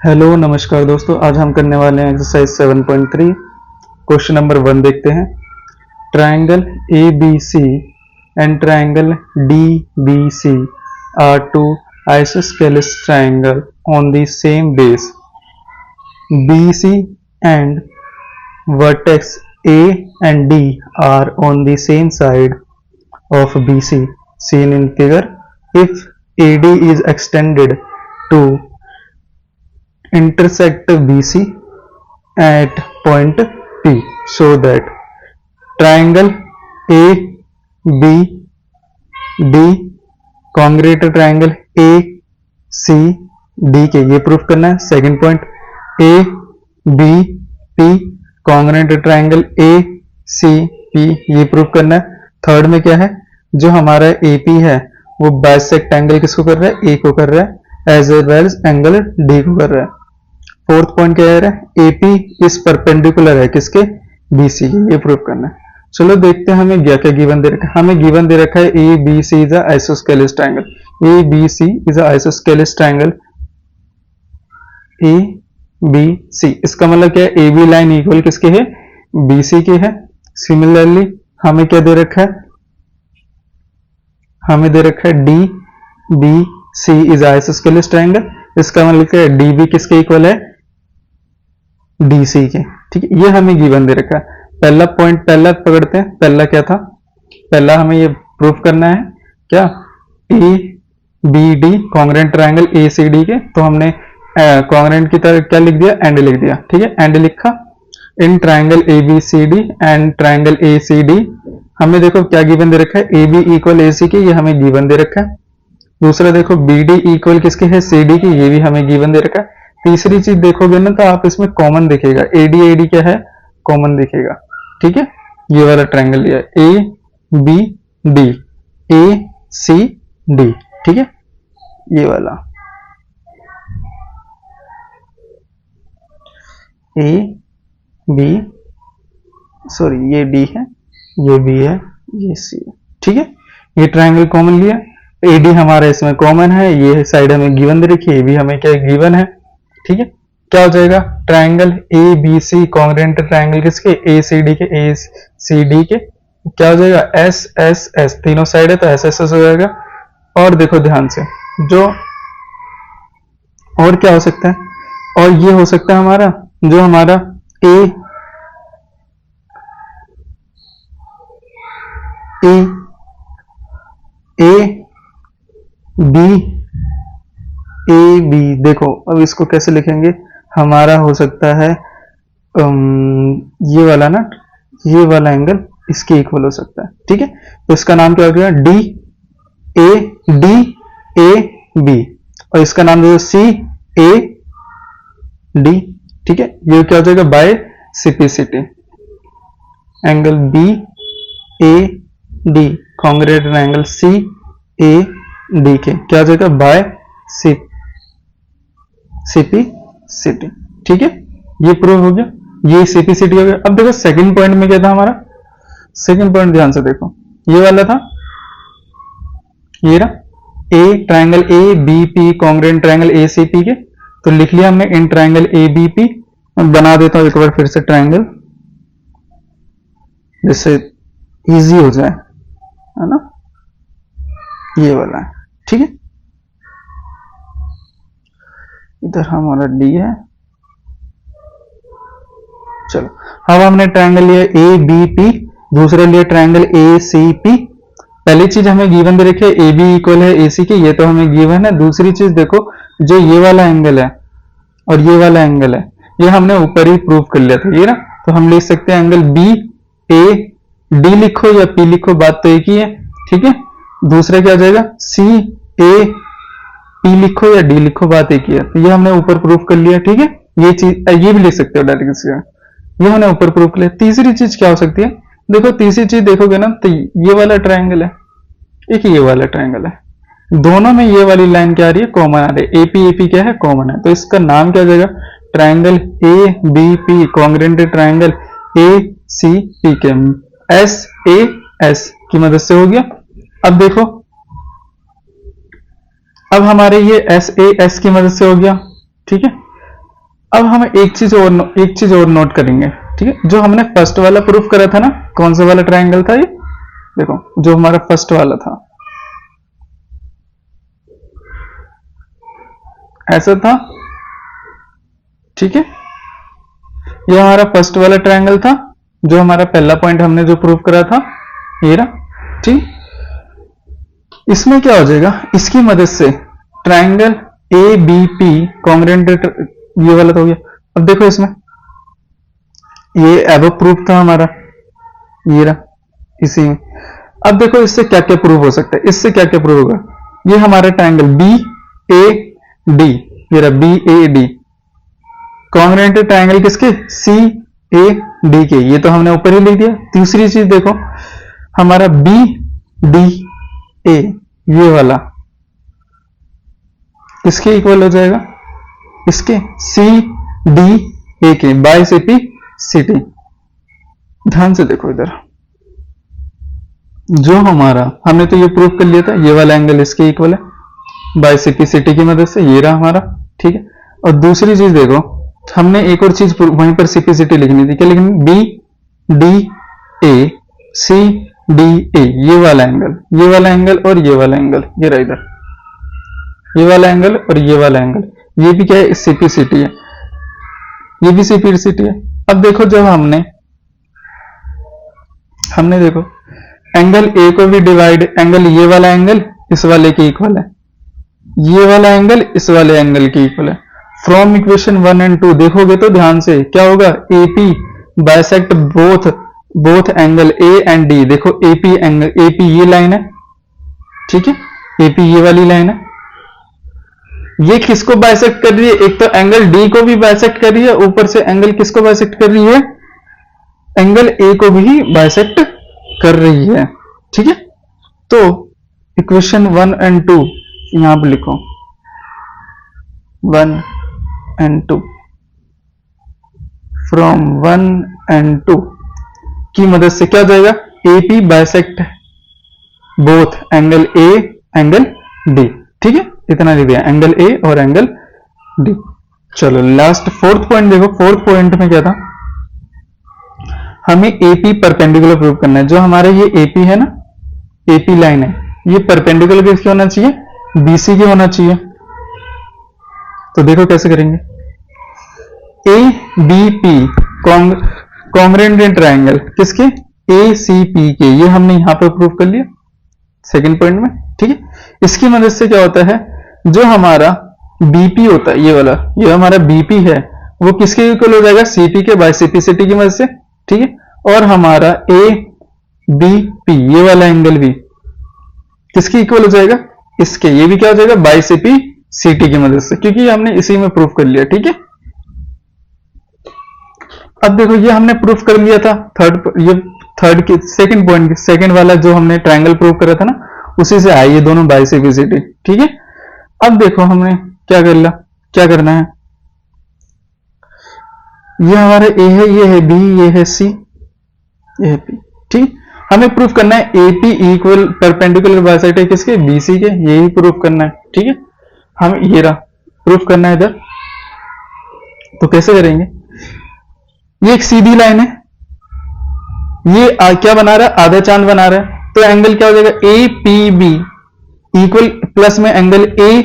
Hello नमस्कार दोस्तों, आज हम करने वाले हैं एक्सरसाइज 7.3 क्वेश्चन नंबर 1 देखते हैं। Triangle ABC and triangle DBC are two isosceles triangle on the same base. BC and vertex A and D are on the same side of BC seen in figure. If AD is extended to intersect BC at point P so that triangle ABD congruent triangle ACD के ये proof करना है। Second point ABP congruent triangle ACP ये proof करना है। Third में क्या है, जो हमारा AP है वो बाइसेक्ट एंगल किसको कर रहा है, A को कर रहा है, as well as angle D को कर रहा है। फोर्थ पॉइंट क्या है, AP इस परपेंडिकुलर है किसके, BC के, ये प्रूव करना है। चलो देखते हैं हमें क्या क्या गिवन दे रखा है। हमें गिवन दे रखा है ABC is a isosceles triangle. ABC is a isosceles triangle ABC। इसका मतलब क्या है, AB लाइन इक्वल किसके है, BC के है। सिमिलरली हमें क्या दे रखा है, हमें दे रखा है DBC इज आइसोस्केलेस ट्रायंगल। इसका मतलब क्या है, DB किसके इक्वल है, DC के। ठीक है, ये हमें गिवन दे रखा है। पहला पॉइंट पहला पकड़ते हैं। पहला क्या था, पहला हमें ये प्रूफ करना है क्या, ABD कॉन्ग्रुएंट ट्रायंगल ACD के। तो हमने कॉन्ग्रुएंट की तरह क्या लिख दिया, एंड लिख दिया। ठीक है, एंड लिखा। In triangle ABCD and triangle ACD हमें देखो क्या गिवन दे रखा है, AB इक्वल AC के, ये हमें गिवन दे रखा है। दूसरा देखो BD इक्वल किसके है, CD की, ये भी हमें गिवन दे रखा है। तीसरी चीज देखोगे ना तो आप इसमें कॉमन दिखेगा, AD क्या है, कॉमन दिखेगा। ठीक है, ये वाला ट्रायंगल लिया है ABD ACD। ठीक है, ये वाला ये D है, ये B है, ये C है। ठीक है, ये ट्रायंगल कॉमन लिया। AD हमारा इसमें कॉमन है, ये साइड हमें गिवन दे रखी है, ये भी हमें क्या गिवन है। ठीक है, क्या हो जाएगा, ट्रायंगल ABC कॉन्ग्रुएंट ट्रायंगल किसके, ACD के, ACD के क्या हो जाएगा, SSS, तीनों साइड है तो SSS हो जाएगा। और देखो ध्यान से, जो और क्या हो सकता है, और ये हो सकता है हमारा, जो हमारा AB देखो अब इसको कैसे लिखेंगे, हमारा हो सकता है ये वाला ना, ये वाला एंगल इसके इक्वल हो सकता है। ठीक है, तो इसका नाम क्या हो गया, DAB, और इसका नाम जो CAD। ठीक है, ये क्या हो जाएगा, by CPCT angle BAD congruent angle CAD के क्या हो जाएगा, बाय सिपिसिटी। ठीक है, ये प्रूव हो गया, ये सिपिसिटी हो गया। अब देखो सेकंड पॉइंट में क्या था हमारा, सेकंड पॉइंट ध्यान से देखो, ये वाला था, ये रहा triangle ABP congruent triangle ACP के। तो लिख लिया हमने इन ट्रायंगल ABP। बना देता हूं एक बार फिर से ट्रायंगल, जिससे इजी हो जाए, है ना, ये वाला है। ठीक है, इधर हमारा D है। चलो अब हमने ट्रायंगल लिया ABP, दूसरा लिया ट्रायंगल ACP। पहली चीज हमें गिवन दे रखी है AB इक्वल है AC के, ये तो हमें गिवन है। दूसरी चीज देखो, जो ये वाला एंगल है और ये वाला एंगल है, ये हमने ऊपर ही प्रूव कर लिया था, ये ना। तो हम लिख सकते हैं एंगल BAD लिखो या P लिखो, बात तो एक ही है। ठीक है, दूसरा क्या हो जाएगा, CAP लिखो या D लिखो, बात एक ही है। तो ये हमने ऊपर प्रूफ कर लिया। ठीक है, ये चीज ये भी लिख सकते हो डायरेक्ट, ये हमने ऊपर प्रूफ कर लिया। तीसरी चीज क्या हो सकती है, देखो तीसरी चीज देखोगे ना तो ये वाला ट्रायंगल है, एक ये वाला ट्रायंगल है, दोनों में ये वाली लाइन क्या आ रही है, कॉमन आ रही है। AP क्या है, कॉमन है। तो इसका नाम क्या हो जाएगा, triangle ABP congruent triangle ACP के SAS की मदद से हो गया। अब देखो, अब हमारे ये SAS की मदद से हो गया। ठीक है, अब हम एक चीज और नोट करेंगे, ठीक है। जो हमने फर्स्ट वाला प्रूफ करा था ना, कौन सा वाला ट्रायंगल था ये, देखो जो हमारा फर्स्ट वाला था ऐसा था, ठीक है। ये हमारा फर्स्ट वाला ट्रायंगल था, जो हमारा पहला पॉइंट हमने जो प्रूफ करा था ये रहा, ठीक। इसमें क्या हो जाएगा, इसकी मदद से triangle A B P congruent, ये वाला तो हो गया। अब देखो इसमें ये एबव प्रूफ था हमारा, ये रहा इसी में। अब देखो इससे क्या क्या प्रूव हो सकता है, इससे क्या क्या प्रूव होगा। ये हमारा ट्रायंगल बी ए डी, ये रहा B A D, congruent triangle किसके, सी ए डी के, ये तो हमने ऊपर ही लिख दिया। तीसरी चीज देखो हमारा बी डी ए, ये वाला इसके इक्वल हो जाएगा इसके सी डी ए के by C P C T. ध्यान से देखो इधर, जो हमारा हमने तो ये प्रूव कर लिया था, ये वाला एंगल इसके इक्वल है by C P C T की मदद से, ये रहा हमारा, ठीक है। और दूसरी चीज देखो, हमने एक और चीज वहीं पर सीपीसीटी लिखनी थी, क्या लिखनी, B D A C D A, ये वाला एंगल और ये वाला एंगल, ये रहा इधर, ये वाला एंगल और ये वाला एंगल, ये भी क्या है, सीपीसीटी है, ये भी सीपीसीटी है। अब देखो जब हमने देखो एंगल ए को भी डिवाइड, एंगल ये वाला एंगल इस वाले के इक्वल है, ये वाला एंगल इस वाले एंगल के इक्वल है। फ्रॉम इक्वेशन 1 एंड 2 देखोगे तो ध्यान से क्या होगा, AP bisect both angle A and D. देखो एपी एंगल, एपी ये लाइन है, ठीक है, एपी ये वाली लाइन है, ये किसको बाइसेक्ट कर रही है, एक तो एंगल डी को भी बाइसेक्ट कर रही है, ऊपर से एंगल किसको बाइसेक्ट कर रही है, एंगल ए को भी बाइसेक्ट कर रही है, ठीक है। तो इक्वेशन 1 एंड 2 यहां पर लिखो, 1 एंड 2, फ्रॉम 1 एंड 2 की मदद से क्या हो जाएगा, AP bisect both angle A angle D, ठीक है, इतना लिख दिया, एंगल ए और एंगल डी। चलो लास्ट फोर्थ पॉइंट देखो, फोर्थ पॉइंट में क्या था, हमें एपी परपेंडिकुलर प्रूव करना है। जो हमारा ये एपी है ना, एपी लाइन है, ये परपेंडिकुलर किसके होना चाहिए, बीसी के होना चाहिए। तो देखो कैसे करेंगे, A B P congruent triangle किसके, ए सी पी के, ये हमने यहां पर प्रूव कर लिया सेकंड पॉइंट में, ठीक है। इसकी मदद से क्या होता है, जो हमारा बीपी होता है, ये वाला, ये हमारा बीपी है, वो किसके इक्वल हो जाएगा, सीपी के बाय सीपीसीटी की मदद से, ठीक है। और हमारा ए बी पी ये वाला एंगल भी किसके इक्वल हो जाएगा, इसके, ये भी क्या हो जाएगा, बाय सीपी सीटी की मदद से, क्योंकि हमने इसी में प्रूफ कर लिया, ठीक है। अब देखो ये हमने प्रूफ कर लिया था थर्ड के सेकंड पॉइंट के, सेकंड वाला जो हमने ट्रायंगल प्रूफ करा था ना, उसी से आए ये दोनों बाय सीपी सीटी, ठीक है। अब देखो हमने क्या करना है, ये हमारा ए है, ये है बी, ये है सी, ये है पी, ठीक। हमें प्रूफ करना है एपी इक्वल परपेंडिकुलर बाइसेक्ट है किसके, बीसी के, यही प्रूफ करना है, ठीक है। हम ये रहा प्रूफ करना है इधर, तो कैसे करेंगे, ये एक सीधी लाइन है, ये क्या बना रहा है, आधा चांद बना रहा है, तो एंगल क्या हो जाएगा, A P B equal plus में एंगल ए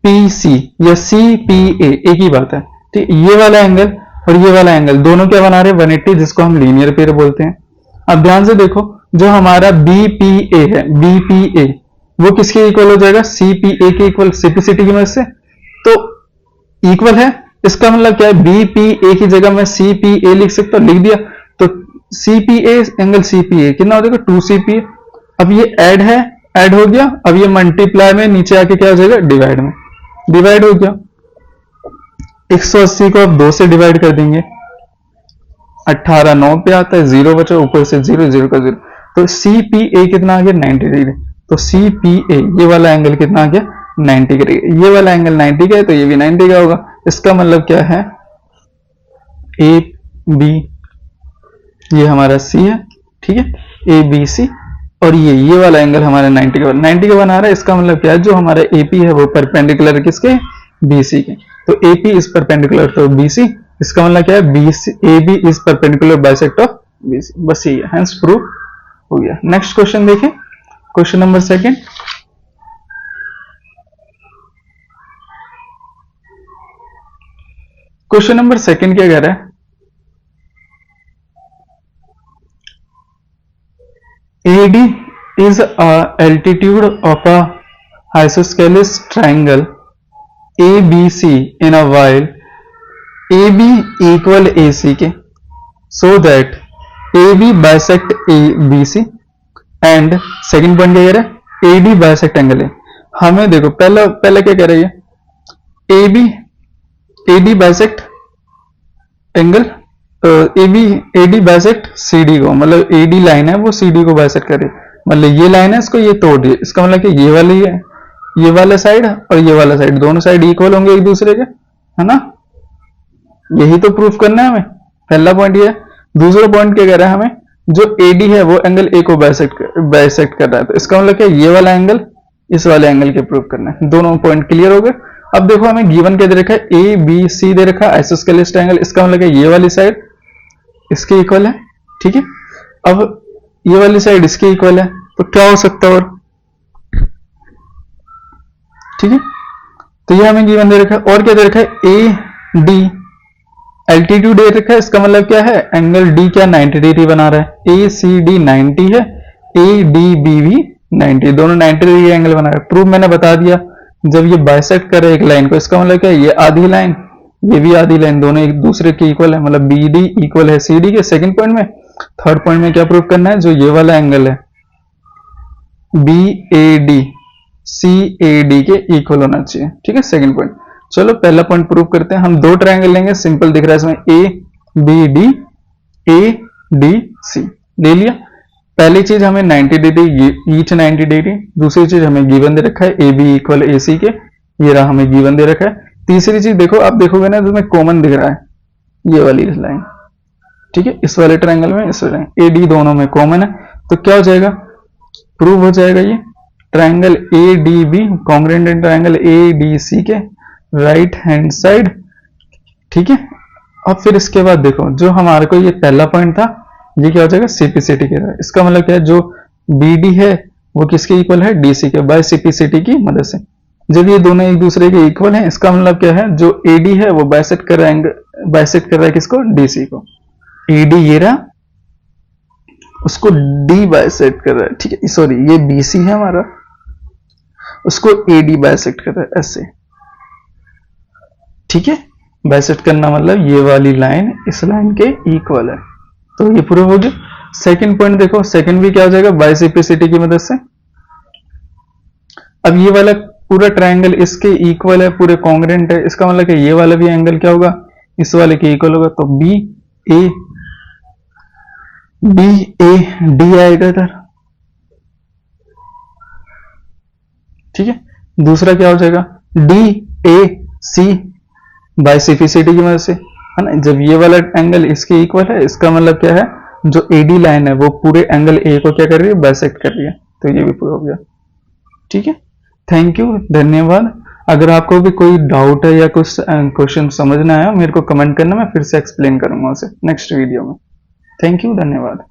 पी सी या सी पी ए, एक ही बात है, ठीक। ये वाला एंगल और ये वाला एंगल दोनों क्या बना रहे हैं, 180, जिसको हम लीनियर पेयर बोलते हैं। अब ध्यान से देखो, जो हमारा बी पी ए है, बी पी ए वो किसके इक्वल हो जाएगा, सी पी ए के इक्वल, सीपीसीटी की मदद से, तो इक्वल है, इसका मतलब क्या है, बी पी ए की जगह मैं सी पी ए लिख सकता हूं, लिख दिया, तो C P A angle C P A कितना हो जाएगा, 2CPA। अब ये ऐड हो गया, अब ये मल्टीप्लाई में नीचे आके क्या हो जाएगा, डिवाइड हो गया। 180 को अब 2 से डिवाइड कर देंगे, 18 9 पे आता है, 0 बचा, ऊपर से 0 0 का 0, तो सी पी ए कितना आ गया, 90 डिग्री। तो सी पी ए ये वाला एंगल कितना आ गया, 90 डिग्री। ये वाला एंगल 90 का है, तो ये भी 90 का होगा। इसका मतलब क्या है, ए बी ये हमारा सी है, ठीक है, ए बी सी, और ये वाला एंगल हमारा 90 का बना रहा है। इसका मतलब क्या है, जो हमारा एपी है वो परपेंडिकुलर किसके, बीसी के। तो AP is perpendicular to BC, इसका मतलब क्या है, BC AB is perpendicular bisect of BC, बस यही है, हेंस प्रूव हो गया। नेक्स्ट क्वेश्चन देखिए, question number second. Question number second क्या कह रहा है, AD is a altitude of a isosceles triangle ABC in a while AB equal AC के, so that AB bisect ABC and second point क्या कह रहा है, AD bisect एंगल है। हमें देखो पहला क्या कह रही है, AD bisect angle, AD bisect CD को, मतलब AD लाइन है वो CD को बाइसेक्ट करे, मतलब ये लाइन है इसको ये तोड़ दिए, इसका मतलब कि ये वाली है, ये वाला साइड और ये वाला साइड दोनों साइड इक्वल होंगे एक दूसरे के, है ना, यही तो प्रूफ करना है हमें। पहला पॉइंट ये है। दूसरा पॉइंट क्या कह रहा है हमें, जो AD है वो एंगल A को बाइसेक्ट कर रहा है, तो इसका मतलब क्या, ये वाला एंगल इस वाले एंगल के प्रूफ करना है। दोनों पॉइंट क्लियर हो गए। अब देखो हमें गिवन क्या दे रखा है, ABC दे रखा है आइसोस्केलेस ट्रायंगल, इसका मतलब क्या, ये वाली साइड इसके इक्वल है, ठीक है। अब ये वाली साइड इसके इक्वल है, तो क्या हो सकता है, और ठीक है, तो ये हमें गिवन दे रखा है। और क्या दे रखा है, AD एल्टीट्यूड दे रखा है, इसका मतलब क्या है, एंगल D क्या 90 डिग्री बना रहा है, ACD 90 है, ADB भी 90, दोनों 90 डिग्री एंगल बना रहा है। प्रूफ मैंने बता दिया, जब ये बाइसेक्ट करे एक लाइन को, इसका मतलब क्या है, ये आधी लाइन ये भी आधी लाइन दोनों एक दूसरे के इक्वल है, मतलब BD इक्वल है CD के। सेकंड पॉइंट में, थर्ड पॉइंट में क्या प्रूव करना है, जो ये वाला एंगल है BAD CAD के इक्वल होना चाहिए, ठीक है, सेकंड पॉइंट। चलो पहला पॉइंट प्रूव करते हैं। हम दो ट्रायंगल लेंगे, सिंपल दिख रहा है इसमें, ABD ADC ले लिया। पहली चीज हमें 90 डिग्री, ईच 90 डिग्री। दूसरी चीज हमें गिवन दे रखा है AB इक्वल AC के, ये रहा हमें गिवन दे रखा है। तीसरी चीज देखो, आप देखोगे ना तुम्हें कॉमन दिख रहा है, ये वाली लाइन, ठीक है, इस वाले ट्रायंगल में इस वाले AD दोनों में कॉमन है, तो क्या हो जाएगा, प्रूव हो जाएगा ये triangle ADB congruent triangle ADC के राइट हैंड साइड, ठीक है। अब फिर इसके बाद देखो, जो हमारे को ये पहला पॉइंट था, ये क्या हो जाएगा, CPCT के, इसका मतलब क्या है, जो BD है वो किसके इक्वल है, DC के, बाय CPCT की मदद से। जब ये दोनों एक दूसरे के इक्वल हैं, इसका मतलब क्या है, जो AD है वो बाइसेक्ट कर रहा है किसको, DC को। AD ये रहा, उसको D बाइसेक्ट कर रहा है, ठीक है, सॉरी ये BC है हमारा, उसको AD बाइसेक्ट कर रहा है ऐसे, ठीक है। बाइसेक्ट करना मतलब ये वाली लाइन इस लाइन के इक्वल है, तो ये प्रूव हो गया। सेकंड पॉइंट देखो, सेकंड भी क्या हो जाएगा, बाय CPCT की मदद से। अब ये वाला पूरा ट्रायंगल इसके इक्वल है, पूरे कॉन्ग्रुएंट है, इसका मतलब कि ये वाला भी एंगल क्या होगा, इस वाले के इक्वल होगा, तो BAD आएगा इधर, ठीक है। दूसरा क्या हो जाएगा, DAC बाय CPCT की मदद से, है ना। जब ये वाला एंगल इसके इक्वल है, इसका मतलब क्या है, जो AD लाइन है वो पूरे एंगल A को क्या कर रही है, बाइसेक्ट कर रही है, तो ये भी प्रूव हो गया, ठीक है। थैंक यू, धन्यवाद। अगर आपको भी कोई डाउट है या कुछ क्वेश्चन समझना है, मेरे को कमेंट करना, मैं फिर से एक्सप्लेन करूंगा उसे नेक्स्ट वीडियो में। थैंक यू, धन्यवाद।